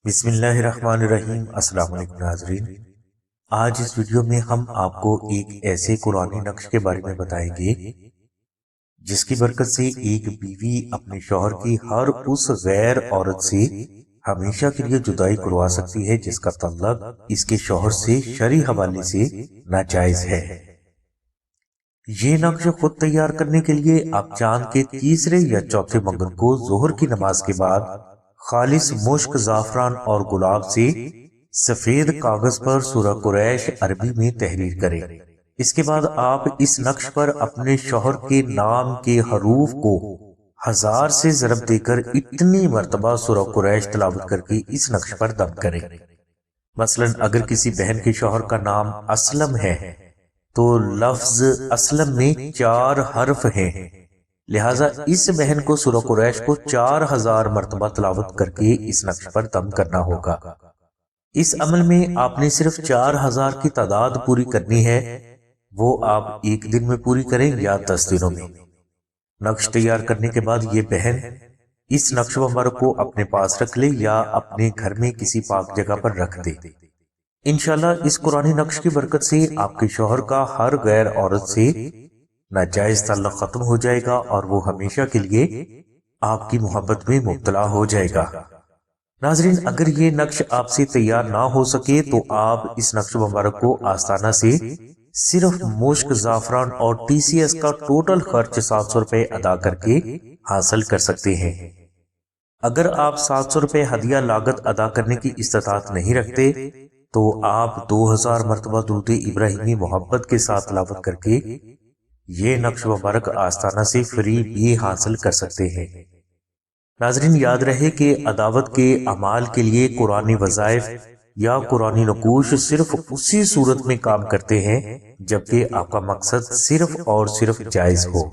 بسم اللہ الرحمن الرحیم۔ السلام علیکم ناظرین، آج اس ویڈیو میں ہم آپ کو ایک ایسے قرآنی نقش کے بارے میں بتائیں گے جس کی برکت سے ایک بیوی اپنے شوہر کی ہر اس غیر عورت سے ہمیشہ کے لیے جدائی کروا سکتی ہے جس کا تعلق اس کے شوہر سے شرعی حوالے سے ناجائز ہے۔ یہ نقش خود تیار کرنے کے لیے آپ چاند کے تیسرے یا چوتھے منگل کو ظہر کی نماز کے بعد خالص مشک، زعفران اور گلاب سے سفید کاغذ پر سورہ قریش عربی میں تحریر کریں۔ اس کے بعد آپ اس نقش پر اپنے شوہر کے نام کے حروف کو 1000 سے ضرب دے کر اتنی مرتبہ سورہ قریش تلاوت کر کے اس نقش پر دم کریں۔ مثلا اگر کسی بہن کے شوہر کا نام اسلم ہے تو لفظ اسلم میں 4 حرف ہیں، لہٰذا اس بہن کو سورہ قریش کو 4000 مرتبہ تلاوت کر کے اس نقش پر دم کرنا ہوگا۔ اس عمل میں آپ نے صرف 4000 کی تعداد پوری کرنی ہے، وہ آپ ایک دن میں پوری کریں یا 10 دنوں میں۔ نقش تیار کرنے کے بعد یہ بہن اس نقش مبارک کو اپنے پاس رکھ لے یا اپنے گھر میں کسی پاک جگہ پر رکھ دے۔ انشاءاللہ اس قرآنی نقش کی برکت سے آپ کے شوہر کا ہر غیر عورت سے ناجائز تعلق ختم ہو جائے گا اور وہ ہمیشہ کے لیے آپ کی محبت میں مبتلا ہو جائے گا۔ ناظرین، اگر یہ نقش آپ سے تیار نہ ہو سکے تو آپ اس نقش مبارک کو آستانہ سے صرف مشک، زعفران اور ٹی سی ایس کا ٹوٹل خرچ 700 روپے ادا کر کے حاصل کر سکتے ہیں۔ اگر آپ 700 روپے ہدیہ لاگت ادا کرنے کی استطاعت نہیں رکھتے تو آپ 2000 مرتبہ درود ابراہیمی محبت کے ساتھ تلاوت کر کے یہ نقش مبارک آستانہ سے فری بھی حاصل کر سکتے ہیں۔ ناظرین، یاد رہے کہ عداوت کے اعمال کے لیے قرآنی وظائف یا قرآنی نقوش صرف اسی صورت میں کام کرتے ہیں جبکہ آپ کا مقصد صرف اور صرف جائز ہو۔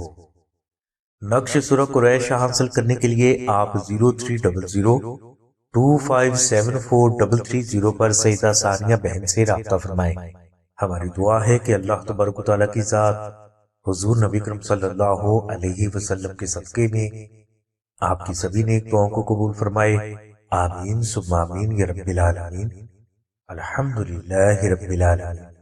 نقش سورہ قریش حاصل کرنے کے لیے آپ 0300257433 پر سیدہ ثانیہ بہن سے رابطہ فرمائیں۔ ہماری دعا ہے کہ اللہ تبارک و تعالیٰ کی ذات حضور نبی کرم صلی اللہ علیہ وسلم کے صدقے میں آپ کی سبھی نیک دعاؤں کو قبول فرمائے۔ آمین ثم آمین یا رب العالمین۔ الحمدللہ رب العالمین۔